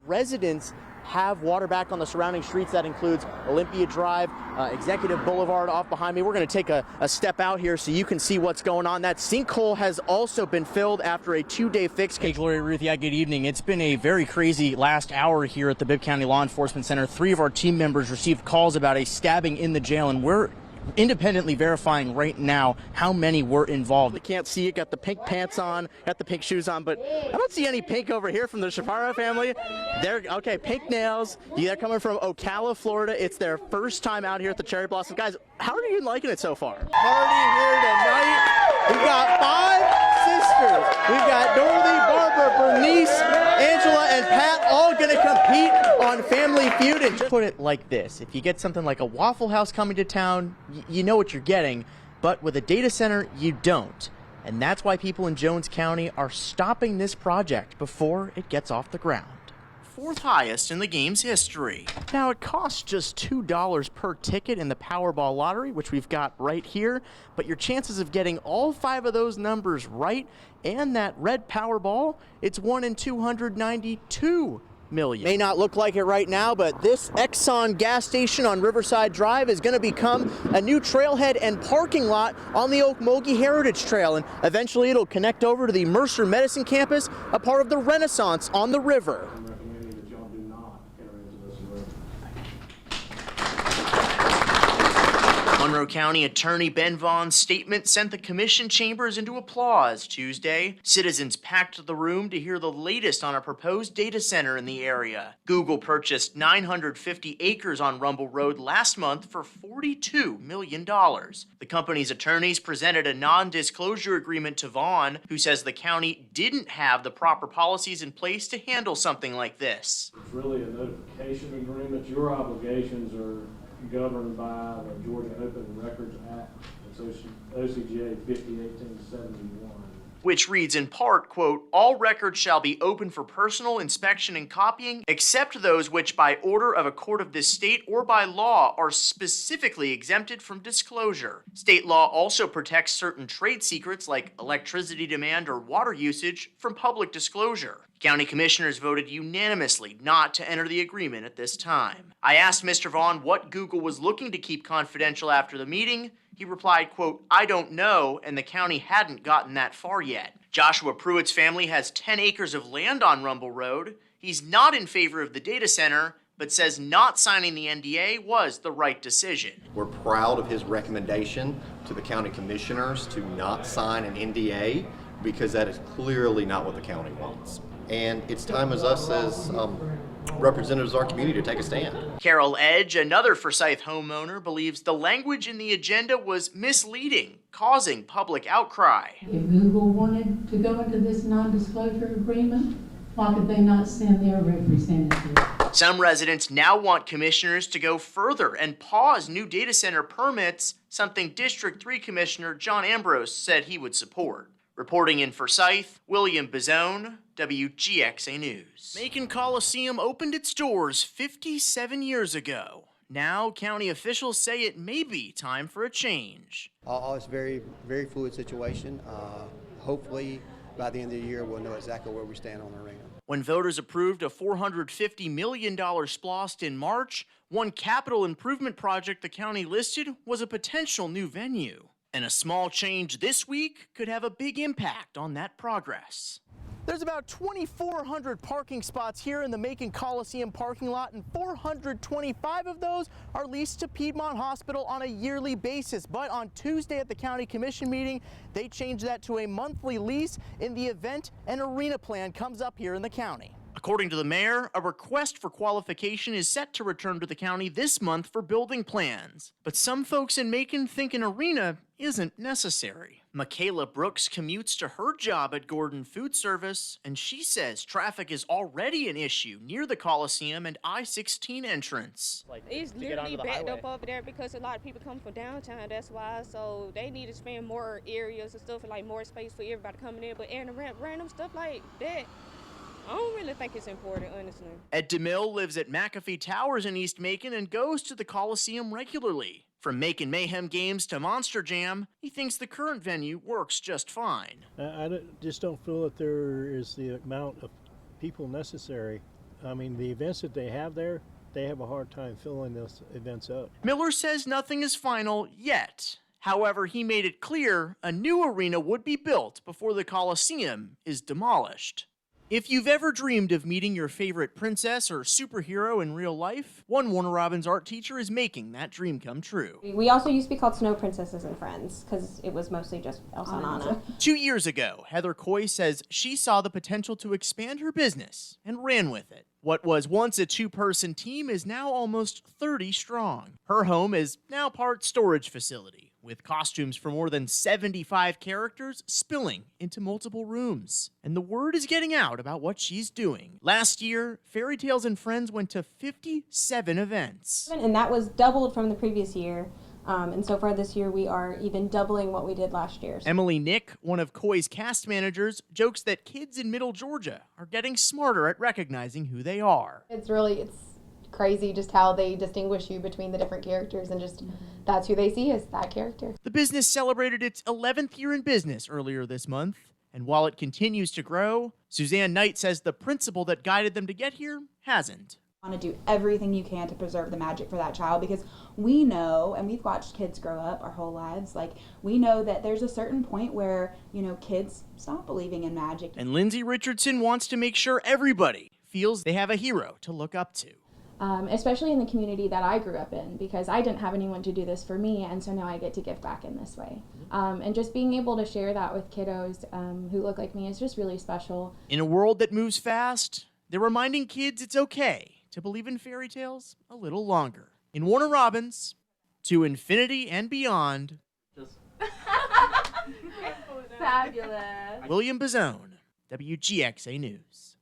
Residents have water back on the surrounding streets. That includes Olympia Drive, Executive Boulevard off behind me. We're going to take a step out here so you can see what's going on. That sinkhole has also been filled after a 2-day fix. Hey, Gloria Ruth, yeah, good evening. It's been a very crazy last hour here at the Bibb County Law Enforcement Center. 3 of our team members received calls about a stabbing in the jail, and we're independently verifying right now how many were involved. You can't see it, got the pink pants on, got the pink shoes on, but I don't see any pink over here from the Shapiro family. They're okay, pink nails. They're coming from Ocala, Florida. It's their first time out here at the Cherry Blossom. Guys, how are you liking it so far? Party here tonight. We've got 5 sisters. We've got Dorothy, Barbara, Bernice, Angela, and Pat all going to compete on Family Feud. And just put it like this: if you get something like a Waffle House coming to town, you know what you're getting, but with a data center, you don't. And that's why people in Jones County are stopping this project before it gets off the ground. 4th highest in the game's history. Now, it costs just $2 per ticket in the Powerball lottery, which we've got right here, but your chances of getting all 5 of those numbers right and that red Powerball, it's 1 in 292 million. May not look like it right now, but this Exxon gas station on Riverside Drive is going to become a new trailhead and parking lot on the Okmulgee Heritage Trail, and eventually it'll connect over to the Mercer Medicine campus, a part of the Renaissance on the river. Monroe County Attorney Ben Vaughn's statement sent the commission chambers into applause Tuesday. Citizens packed the room to hear the latest on a proposed data center in the area. Google purchased 950 acres on Rumble Road last month for $42 million. The company's attorneys presented a non-disclosure agreement to Vaughn, who says the county didn't have the proper policies in place to handle something like this. It's really a notification agreement. Your obligations are governed by the Georgia Open Records Act. It's OCGA 50/1871. Which reads in part, quote, all records shall be open for personal inspection and copying, except those which by order of a court of this state or by law are specifically exempted from disclosure. State law also protects certain trade secrets like electricity demand or water usage from public disclosure. County commissioners voted unanimously not to enter the agreement at this time. I asked Mr. Vaughn what Google was looking to keep confidential after the meeting. He replied, quote, I don't know, and the county hadn't gotten that far yet. Joshua Pruitt's family has 10 acres of land on Rumble Road. He's not in favor of the data center, but says not signing the NDA was the right decision. We're proud of his recommendation to the county commissioners to not sign an NDA because that is clearly not what the county wants. And it's time as us as representatives of our community to take a stand. Carol Edge, another Forsyth homeowner, believes the language in the agenda was misleading, causing public outcry. If Google wanted to go into this non-disclosure agreement, why could they not send their representative? Some residents now want commissioners to go further and pause new data center permits, something District 3 Commissioner John Ambrose said he would support. Reporting in Forsyth, William Bazzone, WGXA News. Macon Coliseum opened its doors 57 years ago. Now, county officials say it may be time for a change. It's a very, very fluid situation. Hopefully, by the end of the year, we'll know exactly where we stand on the arena. When voters approved a $450 million splost in March, one capital improvement project the county listed was a potential new venue. And a small change this week could have a big impact on that progress. There's about 2,400 parking spots here in the Macon Coliseum parking lot, and 425 of those are leased to Piedmont Hospital on a yearly basis. But on Tuesday at the county commission meeting, they changed that to a monthly lease in the event an arena plan comes up here in the county. According to the mayor, a request for qualification is set to return to the county this month for building plans. But some folks in Macon think an arena isn't necessary. Michaela Brooks commutes to her job at Gordon Food Service, and she says traffic is already an issue near the Coliseum and I-16 entrance. It's literally backed up over there because a lot of people come from downtown, that's why. So they need to spend more areas and stuff, like more space for everybody coming in. But adding random stuff like that, I don't really think it's important, honestly. Ed DeMille lives at McAfee Towers in East Macon and goes to the Coliseum regularly. From Macon Mayhem games to Monster Jam, he thinks the current venue works just fine. I just don't feel that there is the amount of people necessary I mean, the events that they have there, they have a hard time filling those events up. Miller says nothing is final yet. However, he made it clear a new arena would be built before the Coliseum is demolished. If you've ever dreamed of meeting your favorite princess or superhero in real life, one Warner Robins art teacher is making that dream come true. We also used to be called Snow Princesses and Friends because it was mostly just Elsa and Anna. 2 years ago, Heather Coy says she saw the potential to expand her business and ran with it. What was once a 2-person team is now almost 30 strong. Her home is now part storage facility, with costumes for more than 75 characters spilling into multiple rooms. And the word is getting out about what she's doing. Last year, Fairy Tales and Friends went to 57 events. And that was doubled from the previous year. And so far this year, we are even doubling what we did last year. Emily Nick, one of Coy's cast managers, jokes that kids in Middle Georgia are getting smarter at recognizing who they are. It's crazy just how they distinguish you between the different characters, and just that's who they see as that character. The business celebrated its 11th year in business earlier this month, and while it continues to grow, Suzanne Knight says the principle that guided them to get here hasn't. Want to do everything you can to preserve the magic for that child, because we know, and we've watched kids grow up our whole lives, like we know that there's a certain point where, you know, kids stop believing in magic. And Lindsay Richardson wants to make sure everybody feels they have a hero to look up to. Especially in the community that I grew up in, because I didn't have anyone to do this for me, and so now I get to give back in this way. And just being able to share that with kiddos who look like me is just really special. In a world that moves fast, they're reminding kids it's okay to believe in fairy tales a little longer. In Warner Robins, to infinity and beyond. Fabulous. William Bazzone, WGXA News.